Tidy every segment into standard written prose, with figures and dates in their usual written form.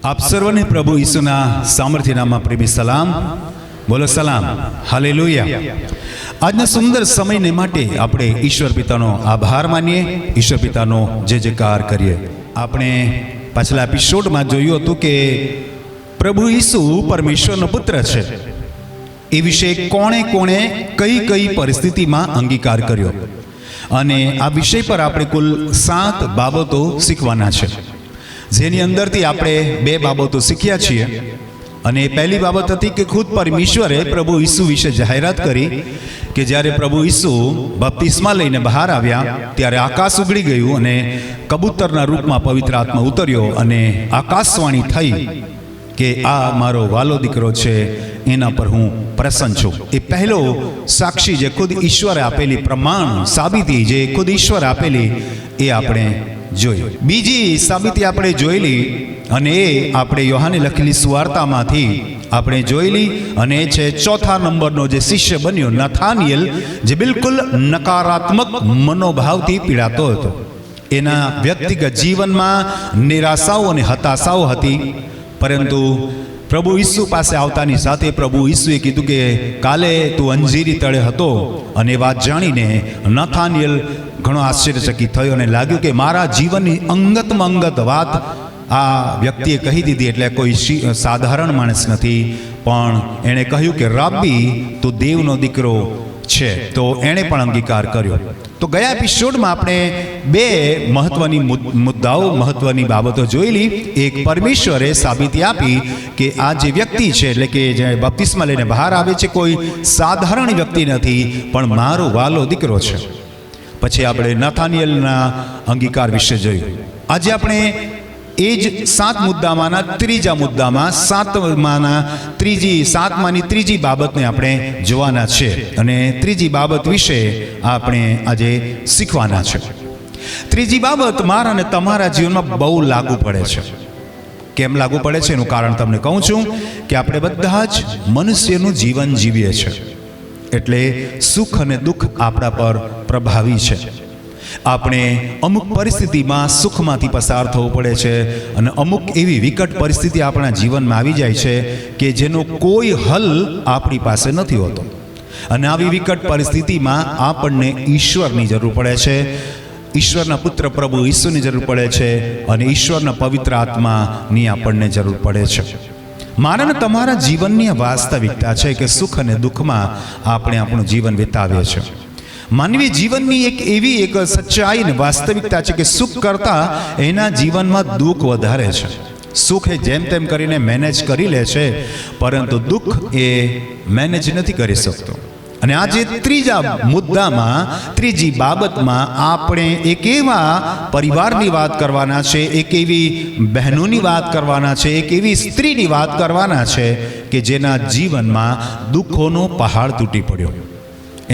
આપ સર્વને પ્રભુ ઈસુના સામર્થ્ય નામમાં પ્રેમી સલામ. બોલો સલામ, હાલેલુયા. આજના સુંદર સમયને માટે આપણે ઈશ્વર પિતાનો આભાર માનીએ, ઈશ્વર પિતાનો જય જયકાર કરીએ. આપણે પાછલા એપિસોડમાં જોયું હતું કે પ્રભુ ઈસુ પરમેશ્વરનો પુત્ર છે. એ વિશે કોણે કોણે કઈ કઈ પરિસ્થિતિમાં અંગીકાર કર્યો, અને આ વિષય પર આપણે કુલ 7 બાબતો શીખવાના છે, જેની અંદરથી આપણે 2 બાબતો શીખ્યા છીએ. અને પહેલી બાબત હતી કે ખુદ પરમેશ્વરે પ્રભુ ઈસુ વિશે જાહેરાત કરી કે જ્યારે પ્રભુ ઈસુ બપ્તિસ્મા લઈને બહાર આવ્યા ત્યારે આકાશ ઉઘડી ગયું અને કબૂતરના રૂપમાં પવિત્ર આત્મા ઉતર્યો અને આકાશવાણી થઈ કે આ મારો વાલો દીકરો છે, એના પર હું પ્રસન્ન છું. એ પહેલો સાક્ષી જે ખુદ ઈશ્વરે આપેલી પ્રમાણ સાબિતી, જે ખુદ ઈશ્વર આપેલી, એ આપણે જોઈ. બીજી સાબિતી આપણે જોયેલી, અને એ આપણે યોહાને લખેલી સુવાર્તામાંથી આપણે જોયેલી, અને એ છે 4થા નંબરનો જે શિષ્ય બન્યો નથાનિયેલ, જે બિલકુલ નકારાત્મક મનોભાવથી પીડાતો હતો. એના વ્યક્તિગત જીવનમાં નિરાશાઓ અને હતાશાઓ હતી, પરંતુ પ્રભુ ઈસુ પાસે આવતાની સાથે પ્રભુ ઈસુએ કીધું કે કાલે તું અંજીરી તળે હતો, અને વાત જાણીને નથાનિયેલ ઘણો આશ્ચર્યચકિત થયો અને લાગ્યું કે મારા જીવનની અંગતમાં અંગત વાત આ વ્યક્તિએ કહી દીધી. એટલે કોઈ સાધારણ માણસ નથી, પણ એણે કહ્યું કે રાબી, તું દેવનો દીકરો છે. તો એણે પણ અંગીકાર કર્યો. તો ગયા એપિસોડમાં આપણે 2 મહત્વની મુદ્દાઓ, મહત્વની બાબતો જોયેલી. એક, પરમેશ્વરે સાબિતી આપી કે આ જે વ્યક્તિ છે, એટલે કે જે બપ્તિસ્મા લઈને બહાર આવે છે, કોઈ સાધારણ વ્યક્તિ નથી, પણ મારો વાલો દીકરો છે. પછી આપણે નથાનિયેલના અંગીકાર વિશે જોયું. આજે આપણે એ જ 7 મુદ્દામાંના ત્રીજા મુદ્દામાં 7માની ત્રીજી બાબતને આપણે જોવાના છે, અને ત્રીજી બાબત વિશે આપણે આજે શીખવાના છે. ત્રીજી બાબત મારા અને તમારા જીવનમાં બહુ લાગુ પડે છે. કેમ લાગુ પડે છે એનું કારણ તમને કહું છું કે આપણે બધા જ મનુષ્યનું જીવન જીવીએ છીએ, એટલે સુખ અને દુઃખ આપણા પર પ્રભાવી છે. આપણે અમુક પરિસ્થિતિમાં સુખમાંથી પસાર થવું પડે છે, અને અમુક એવી વિકટ પરિસ્થિતિ આપણા જીવનમાં આવી જાય છે કે જેનો કોઈ હલ આપણી પાસે નથી હોતો. અને આવી વિકટ પરિસ્થિતિમાં આપણને ઈશ્વરની જરૂર પડે છે, ઈશ્વરના પુત્ર પ્રભુ ઈસુની જરૂર પડે છે, અને ઈશ્વરના પવિત્ર આત્માની આપણને જરૂર પડે છે. મારા અને તમારા જીવનની વાસ્તવિકતા છે કે સુખ અને દુઃખમાં આપણે આપણું જીવન વિતાવીએ છીએ. માનવી જીવનની એક એવી એક સચ્ચાઈ અને વાસ્તવિકતા છે કે સુખ કરતાં એના જીવનમાં દુઃખ વધારે છે. સુખ એ જેમ તેમ કરીને મેનેજ કરી લે છે, પરંતુ દુઃખ એ મેનેજ નથી કરી શકતો. અને આજે ત્રીજા મુદ્દામાં, ત્રીજી બાબતમાં આપણે એક એવા પરિવારની વાત કરવાના છે, એક એવી બહેનોની વાત કરવાના છે, એક એવી સ્ત્રીની વાત કરવાના છે કે જેના જીવનમાં દુઃખોનો પહાડ તૂટી પડ્યો.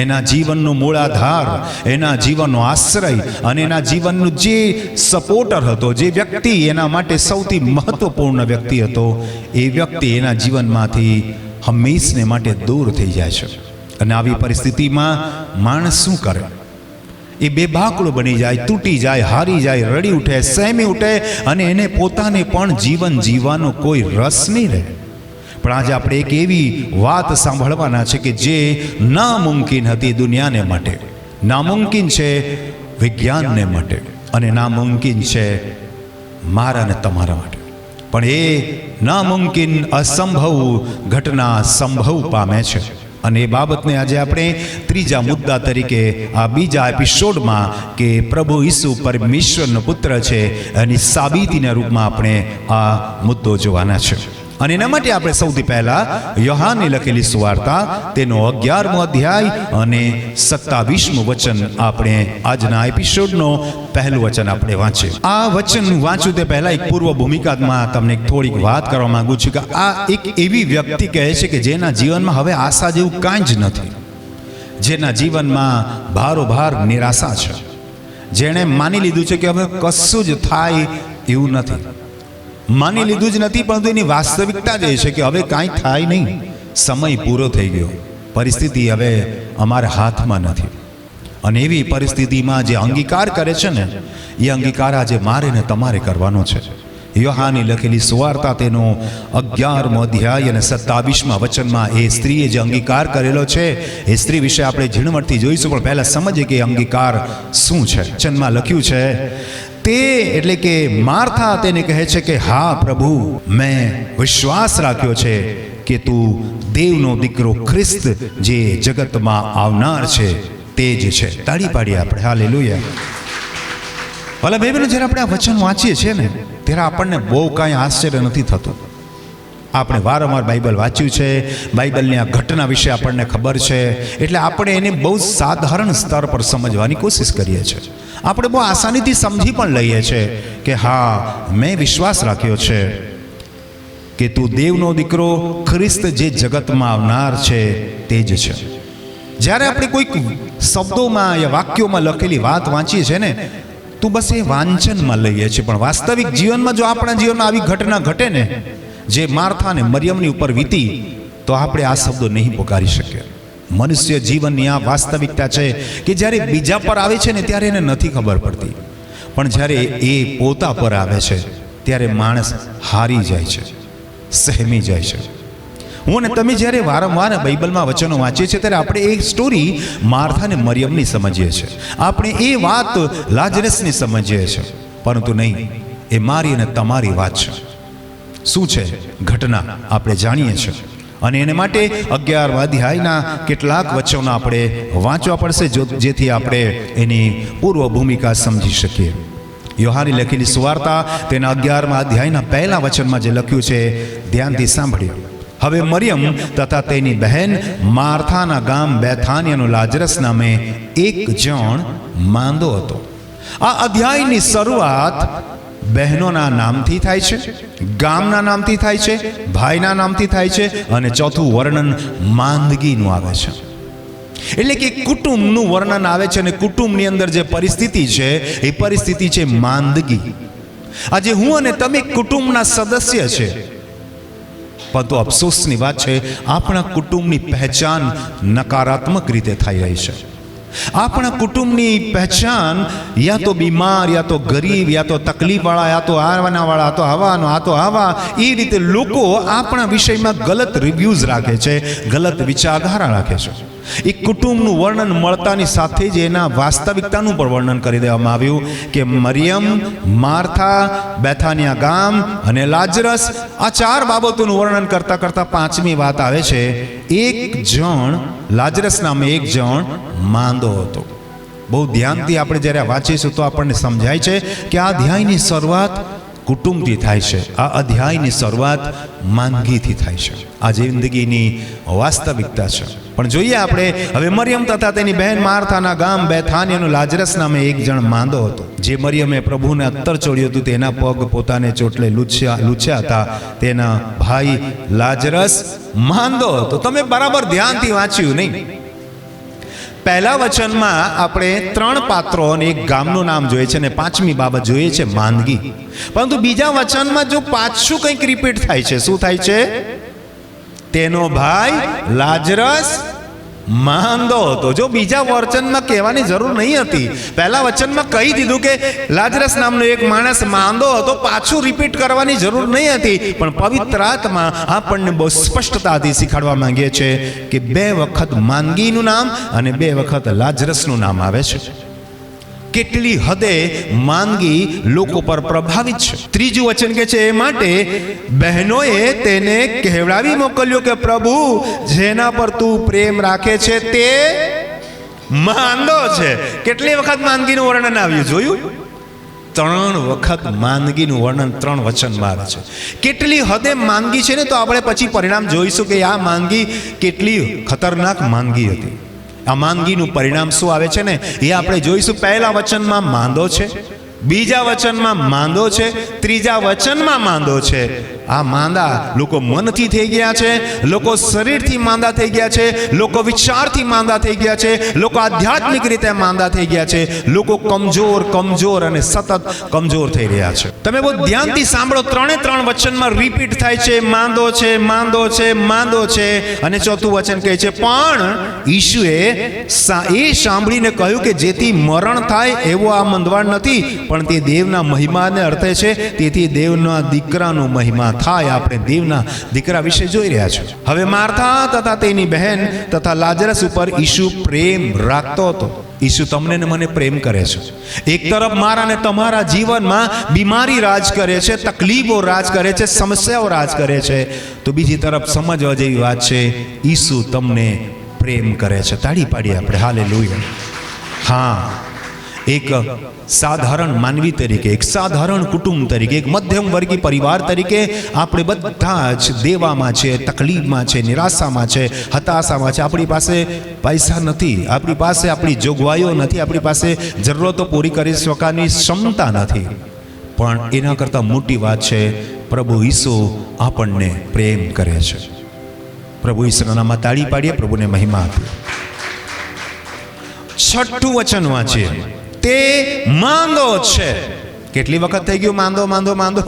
એના જીવનનો મૂળાધાર, એના જીવનનો આશ્રય, અને એના જીવનનું જે સપોર્ટર હતો, જે વ્યક્તિ એના માટે સૌથી મહત્વપૂર્ણ વ્યક્તિ હતો, એ વ્યક્તિ એના જીવનમાંથી હંમેશને માટે દૂર થઈ જાય છે. અને આવી પરિસ્થિતિમાં માણસ શું કરે? એ બેબાકળો બની જાય, તૂટી જાય, હારી જાય, રડી ઉઠે, સહેમી ઉઠે, અને એને પોતાને પણ જીવન જીવવાનો કોઈ રસ નહીં રહે. પણ આજે આપણે એક એવી વાત સાંભળવાના છે કે જે નામુમકિન હતી દુનિયાને માટે, નામુમકિન છે વિજ્ઞાનને માટે, અને નામુમકિન છે મારા અને તમારા માટે. પણ એ નામુમકિન, અસંભવ ઘટના સંભવ પામે છે. અને એ બાબતને આજે આપણે ત્રીજા મુદ્દા તરીકે આ બીજા એપિસોડમાં, કે પ્રભુ ઈસુ પરમેશ્વરનો પુત્ર છે, એની સાબિતીના રૂપમાં આપણે આ મુદ્દો જોવાના છે. અને એના માટે આપણે સૌથી પહેલા યોહાને લખેલી સુવાર્તા, તેનો 11મો અધ્યાય અને 27મું વચન આપણે આજના એપિસોડનો પહેલું વચન આપણે વાંચીએ. આ વચન વાંચું તે પહેલા એક પૂર્વ ભૂમિકામાં તમને થોડીક વાત કરવા માંગુ છું કે આ એક એવી વ્યક્તિ કહે છે કે જેના જીવનમાં હવે આશા જેવું કાંઈ જ નથી, જેના જીવનમાં ભારોભાર નિરાશા છે, જેણે માની લીધું છે કે હવે કશું જ થાય એવું નથી. માની લીધું જ નથી, પરંતુ એની વાસ્તવિકતા જ એ છે કે હવે કાંઈ થાય નહીં, સમય પૂરો થઈ ગયો, પરિસ્થિતિ હવે અમારા હાથમાં નથી. અને એવી પરિસ્થિતિમાં જે અંગીકાર કરે છે ને, એ અંગીકાર આજે મારે ને તમારે કરવાનો છે યોહાની લખેલી સુવાર્તા તેનો 11મો અધ્યાય અને 27મા વચનમાં એ સ્ત્રીએ જે અંગીકાર કરેલો છે એ સ્ત્રી વિશે આપણે ઝીણવટથી જોઈશું, પણ પહેલા સમજીએ કે અંગીકાર શું છે. વચનમાં લખ્યું છે, તે એટલે કે માર્થા તેને કહે છે કે હા પ્રભુ, મેં વિશ્વાસ રાખ્યો છે કે તું દેવનો દીકરો ખ્રિસ્ત જે જગતમાં આવનાર છે તે જ છે. તાળી પાડીએ આપણે. હાલેલુયા. ભલા ભાઈ બહેનો, જ્યારે આપણે આ વચન વાંચીએ છીએ ને ત્યારે આપણને બહુ કાંઈ આશ્ચર્ય નથી થતું. આપણે વારંવાર બાઇબલ વાંચ્યું છે, બાઇબલની આ ઘટના વિશે આપણને ખબર છે, એટલે આપણે એને બહુ સાધારણ સ્તર પર સમજવાની કોશિશ કરીએ છીએ. આપણે બહુ આસાનીથી સમજી પણ લઈએ છીએ કે હા, મેં વિશ્વાસ રાખ્યો છે કે તું દેવનો દીકરો ખ્રિસ્ત જે જગતમાં આવનાર છે તે જ છે. જ્યારે આપણે કોઈક શબ્દોમાં યા વાક્યોમાં લખેલી વાત વાંચીએ છીએ ને તો બસ એ વાંચનમાં લઈએ છીએ, પણ વાસ્તવિક જીવનમાં જો આપણા જીવનમાં આવી ઘટના ઘટે ને જે માર્થા અને મરિયમની ઉપર વીતી, તો આપણે આ શબ્દો નહીં પોકારી શકીએ. મનુષ્ય જીવનની આ વાસ્તવિકતા છે કે જ્યારે બીજા પર આવે છે ને ત્યારે એને નથી ખબર પડતી, પણ જ્યારે એ પોતા પર આવે છે ત્યારે માણસ હારી જાય છે, સહેમી જાય છે. હું અને તમે જ્યારે વારંવાર બાઇબલમાં વચનો વાંચીએ છીએ ત્યારે આપણે એ સ્ટોરી માર્થા અને મરિયમની સમજીએ છીએ, આપણે એ વાત લાજરસની સમજીએ છીએ, પરંતુ નહીં, એ મારી અને તમારી વાત છે. શું છે ઘટના આપણે જાણીએ છીએ, અને એને માટે 11મા અધ્યાયના કેટલાક વચનો આપણે વાંચવા પડશે જેથી આપણે એની પૂર્વ ભૂમિકા સમજી શકીએ. યોહાની લખેલી સુવાર્તા તેના 11મા અધ્યાયના પહેલા વચનમાં જે લખ્યું છે ધ્યાનથી સાંભળ્યું. હવે મરિયમ તથા તેની બહેન માર્થાના ગામ બેથાનિયાનો લાજરસ નામે એક જણ માંદો હતો. આ અધ્યાયની શરૂઆત બહેનોના નામથી થાય છે, ગામના નામથી થાય છે, ભાઈના નામથી થાય છે, અને ચોથું વર્ણન માંદગીનું આવે છે. એટલે કે કુટુંબનું વર્ણન આવે છે, અને કુટુંબની અંદર જે પરિસ્થિતિ છે એ પરિસ્થિતિ છે માંદગી. આજે હું અને તમે કુટુંબના સદસ્ય છે, પરંતુ અફસોસની વાત છે આપણા કુટુંબની પહેચાન નકારાત્મક રીતે થઈ રહી છે. આપણા કુટુંબની પહેચાન યા તો બીમાર, યા તો ગરીબ, યા તો તકલીફવાળા, યા તો આવાના, આ તો આવાનો, આ તો આવા, એ રીતે લોકો આપણા વિષયમાં ગલત રિવ્યૂઝ રાખે છે, ગલત વિચારધારા રાખે છે. એ કુટુંબનું વર્ણન મળતાની સાથે જ એના વાસ્તવિકતાનું પણ વર્ણન કરી દેવામાં આવ્યું કે મરિયમ, માર્થા, બેથાનિયા ગામ અને લાજરસ, આ 4 બાબતોનું વર્ણન કરતા કરતા 5મી વાત આવે છે, એક જણ, લાજરસ નામે એક જણ માંદો હતો. બહુ ધ્યાનથી આપણે જ્યારે વાંચીશું તો આપણને સમજાય છે કે આ અધ્યાયની શરૂઆત કુટુંબથી થાય છે, આ અધ્યાયની શરૂઆત માંદગીથી થાય છે. આ જિંદગીની વાસ્તવિકતા છે. પણ જોઈએ આપણે હવે મરિયમ તથા તેની બહેન માર્થાના ગામ બેથાનિયાનો લાજરસ નામે એક જણ માંદો હતો. જે મરિયમે પ્રભુને અત્તર ચોડ્યું હતું તેના પગ પોતાને ચોટલે લૂછ્યા હતા, તેના ભાઈ લાજરસ માંદો હતો. તમે બરાબર ધ્યાનથી વાંચ્યું નહીં? પહેલા વચનમાં આપણે 3 પાત્રો અને એક ગામનું નામ જોઈએ છે, અને 5મી બાબત જોઈએ છે માંદગી. પરંતુ બીજા વચનમાં જો પાછું કંઈક રિપીટ થાય છે, શું થાય છે? તેનો ભાઈ લાજરસ માંદો હતો. જો બીજા વચનમાં કહેવાની જરૂર નહીં હતી, પહેલા વચનમાં કહી દીધું કે લાજરસ નામનો એક માણસ માંદો હતો, પાછું રિપીટ કરવાની જરૂર નહીં હતી. પણ પવિત્ર આત્મા આપણને બહુ સ્પષ્ટતાથી શીખવાડવા માંગીએ છે કે 2 વખત માંદગીનું નામ અને 2 વખત લાજરસનું નામ આવે છે. કેટલી હદે માંદગી લોકો પર પ્રભાવિત છે. 3જું વચન કે છે, એ માટે બહેનોએ તેને કહેવડાવી મોકલ્યો કે પ્રભુ જેના પર તું પ્રેમ રાખે છે તે માંદો છે. કેટલી વખત માંદગીનું વર્ણન આવ્યું જોયું? 3 વખત માંદગીનું વર્ણન 3 વચનમાં આવે છે. કેટલી હદે માંદગી છે ને, તો આપણે પછી પરિણામ જોઈશું કે આ માંદગી કેટલી ખતરનાક માંદગી હતી. આ માંદગીનું પરિણામ શું આવે છે ને એ આપણે જોઈશું. પહેલા વચનમાં માંદો છે, બીજા વચનમાં માંદો છે, ત્રીજા વચનમાં માંદો છે. આ માંદા લોકો મનથી થઈ ગયા છે, લોકો શરીરથી માંદા થઈ ગયા છે, લોકો વિચારથી માંદા થઈ ગયા છે, લોકો આધ્યાત્મિક રીતે માંદા થઈ ગયા છે, લોકો કમજોર અને સતત કમજોર થઈ રહ્યા છે. તમે બહુ ધ્યાનથી સાંભળો, 3 વચનમાં રિપીટ થાય છે, માંદો છે, માંદો છે, માંદો છે. અને 4થું વચન કહે છે, પણ ઈશુએ એ સાંભળીને કહ્યું કે જેથી મરણ થાય એવો આ મંદવાડ નથી, પણ તે દેવના મહિમાને અર્થે છે. તેથી દેવના દીકરાનો મહિમા થાય. આપણે દેવના દીકરા વિશે જોઈ રહ્યા છો. હવે માર્થા તથા તેની બહેન તથા લાજરસ ઉપર ઈસુ પ્રેમ રાખતો હતો. ઈસુ તમને ને મને પ્રેમ કરે છે. એક તરફ મારા ને તમારા જીવનમાં બીમારી રાજ કરે છે, તકલીફો રાજ કરે છે, સમસ્યાઓ રાજ કરે છે, તો બીજી તરફ સમજવા જેવી વાત છે, ઈસુ તમને પ્રેમ કરે છે. તાળી પાડીએ આપણે હાલેલુયા. હા, એક સાધારણ માનવી તરીકે, એક સાધારણ કુટુંબ તરીકે, એક મધ્યમ વર્ગીય પરિવાર તરીકે આપણે બધા જ દેવામાં છે, તકલીફમાં છે, નિરાશામાં છે, હતાશામાં છે. આપણી પાસે પૈસા નથી, આપણી પાસે આપણી જોગવાઈઓ નથી, આપણી પાસે જરૂરતો પૂરી કરી શકવાની ક્ષમતા નથી. પણ એના કરતાં મોટી વાત છે, પ્રભુ ઈસુ આપણને પ્રેમ કરે છે. પ્રભુ ઈસુના નામમાં તાળી પાડીએ, પ્રભુને મહિમા આપીએ. છઠ્ઠું વચન વાંચીએ. તે માંદો છે. કેટલી વખત થઈ ગયું માંદો માંદો માંદો?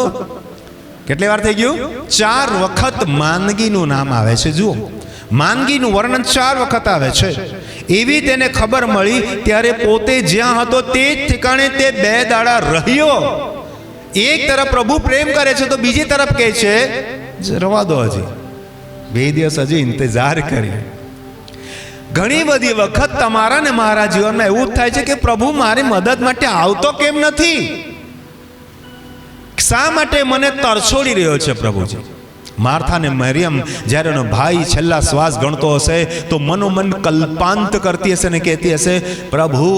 કેટલી વાર થઈ ગયું? 4 વખત માંદગીનું નામ આવે છે. જુઓ, માંદગીનું વર્ણન 4 વખત આવે છે. એવી તેને ખબર મળી ત્યારે પોતે જ્યાં હતો તે જ ઠેકાણે તે 2 દાડા રહ્યો. એક તરફ પ્રભુ પ્રેમ કરે છે તો બીજી તરફ કહે છે રવા દો, હજી 2 દિવસ હજી ઇંતજાર કરીએ. ઘણી બધી વખત તમારા ને મારા જીવનમાં એવું થાય છે કે પ્રભુ મારી મદદ માટે આવતો કેમ નથી? શા માટે મને તરછોડી રહ્યો છે પ્રભુજી? માર્થા ને મરિયમ જ્યારે એનો ભાઈ છેલ્લા શ્વાસ ગણતો હશે તો મનોમન કલ્પાંત કરતી હશે ને કહેતી હશે, પ્રભુ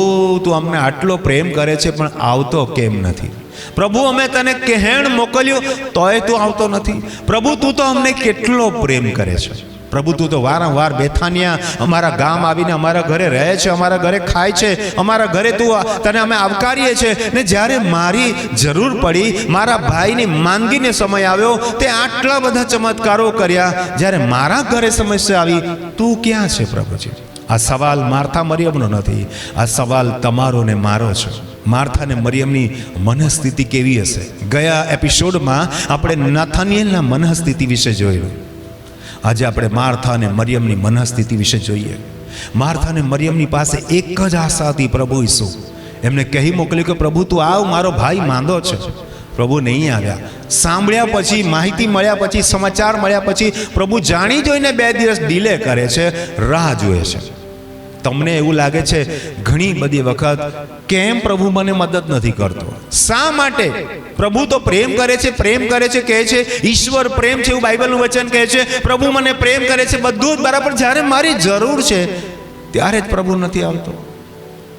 તું અમને આટલો પ્રેમ કરે છે પણ આવતો કેમ નથી? પ્રભુ અમે તને કહેણ મોકલ્યું તોય તું આવતો નથી. પ્રભુ તું તો અમને કેટલો પ્રેમ કરે છે. પ્રભુ તું તો વારંવાર બેથાનિયા અમારા ગામ આવીને અમારા ઘરે રહે છે, અમારા ઘરે ખાય છે, અમારા ઘરે તું તને અમે આવકારીએ છીએ. ને જ્યારે મારી જરૂર પડી, મારા ભાઈની માંદગીને સમય આવ્યો, તે આટલા બધા ચમત્કારો કર્યા. જ્યારે મારા ઘરે સમસ્યા આવી, તું ક્યાં છે પ્રભુજી? આ સવાલ માર્થા મરિયમનો નથી, આ સવાલ તમારો ને મારો છે. માર્થા ને મરિયમની મનઃસ્થિતિ કેવી હશે? ગયા એપિસોડમાં આપણે નાથાનિયેલના મનઃસ્થિતિ વિશે જોયું. આજે આપણે માર્થા અને મરિયમની મનઃસ્થિતિ વિશે જોઈએ. માર્થા અને મરિયમની પાસે એક જ આશા હતી, પ્રભુ ઈસુ. એમને કહી મોકલ્યું કે પ્રભુ તું આવ, મારો ભાઈ માંદો છે. પ્રભુ નહીં આવ્યા. સાંભળ્યા પછી, માહિતી મળ્યા પછી, સમાચાર મળ્યા પછી પ્રભુ જાણી જોઈને 2 દિવસ ડિલે કરે છે, રાહ જુએ છે. તમને એવું લાગે છે ઘણી બધી વખત કેમ પ્રભુ મને મદદ નથી કરતો? શા માટે? પ્રભુ તો પ્રેમ કરે છે, પ્રેમ કરે છે, કહે છે ઈશ્વર પ્રેમ છે, એવું બાઇબલનું વચન કહે છે. પ્રભુ મને પ્રેમ કરે છે, બધું જ બરાબર. જ્યારે મારી જરૂર છે ત્યારે જ પ્રભુ નથી આવતો,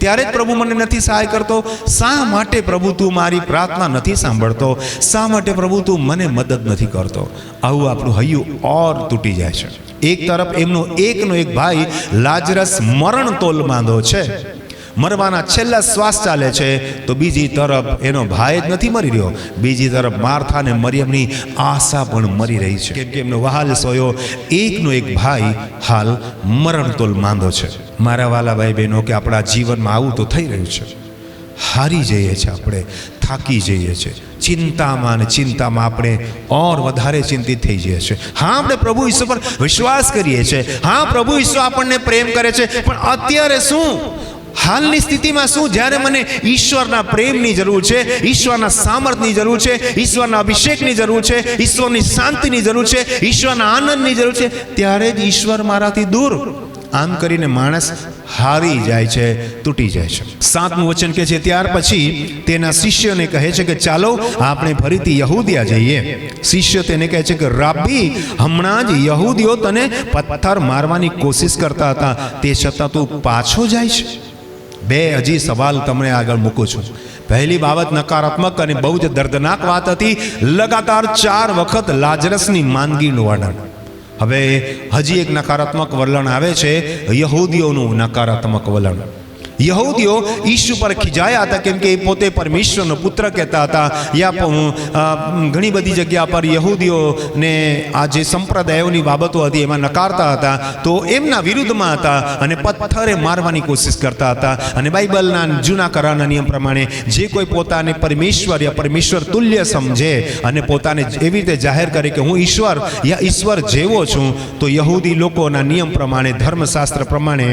ત્યારે જ પ્રભુ મને નથી સહાય કરતો. શા માટે પ્રભુ તું મારી પ્રાર્થના નથી સાંભળતો? શા માટે પ્રભુ તું મને મદદ નથી કરતો? આવું આપણું હૈયું ઓર તૂટી જાય છે. એક તરફ એમનો એકનો એક ભાઈ લાજરસ મરણ તોલ માંદો છે, મરવાના છેલ્લા શ્વાસ ચાલે છે, તો બીજી તરફ એનો ભાઈ જ નથી મરી રહ્યો, બીજી તરફ માર્થા અને મરિયમની આશા પણ મરી રહી છે. કેમ કે એમનો વહાલ સોયો એકનો એક ભાઈ હાલ મરણતોલ માંદો છે. મારા વાલા ભાઈ બહેનો, કે આપણા જીવનમાં આવું તો થઈ રહ્યું છે. હારી જઈએ છીએ, આપણે થાકી જઈએ છીએ, ચિંતામાં અને ચિંતામાં આપણે ઓર વધારે ચિંતિત થઈ જઈએ છીએ. હા, આપણે પ્રભુ ઈસુ પર વિશ્વાસ કરીએ છીએ, હા પ્રભુ ઈસુ આપણને પ્રેમ કરે છે, પણ અત્યારે શું? હાલની સ્થિતિમાં શું? જ્યારે મને ઈશ્વરના પ્રેમની જરૂર છે, ઈશ્વરના સામર્થ્યની જરૂર છે, ઈશ્વરના અભિષેકની જરૂર છે, ઈશ્વરની શાંતિની જરૂર છે, ઈશ્વરના આનંદની જરૂર છે, ત્યારે જ ઈશ્વર મારાથી દૂર. આમ કરીને માણસ હારી જાય છે, તૂટી જાય છે. 7મું વચન કહે છે, ત્યાર પછી તેના શિષ્યોને કહે છે કે ચાલો આપણે ફરીથી યહૂદિયા જઈએ. શિષ્ય તેને કહે છે કે રાબી, હમણાં જ યહૂદીઓ તને પથ્થર મારવાની કોશિશ કરતા હતા, તે છતાં તું પાછો જાય છે. 2 હજી સવાલ તમને આગળ મૂકું છું. પહેલી બાબત નકારાત્મક અને બહુ જ દર્દનાક વાત હતી. લગાતાર 4 વખત લાજરસની માંદગીનું વર્ણન. હવે હજી એક નકારાત્મક વલણ આવે છે, યહૂદીઓનું નકારાત્મક વલણ. યહૂદીઓ ઈસુ પર ખીજાયા હતા, કેમ કે એ પોતે પરમેશ્વરનો પુત્ર કહેતા હતા. ઘણી બધી જગ્યા પર યહૂદીઓને આ જે સંપ્રદાયોની બાબતો હતી એમાં નકારતા હતા, તો એમના વિરુદ્ધમાં હતા અને પથ્થરે મારવાની કોશિશ કરતા હતા. અને બાઇબલના જૂના કરારના નિયમ પ્રમાણે જે કોઈ પોતાને પરમેશ્વર યા પરમેશ્વર તુલ્ય સમજે અને પોતાને એવી રીતે જાહેર કરે કે હું ઈશ્વર યા ઈશ્વર જેવો છું, તો યહૂદી લોકોના નિયમ પ્રમાણે, ધર્મશાસ્ત્ર પ્રમાણે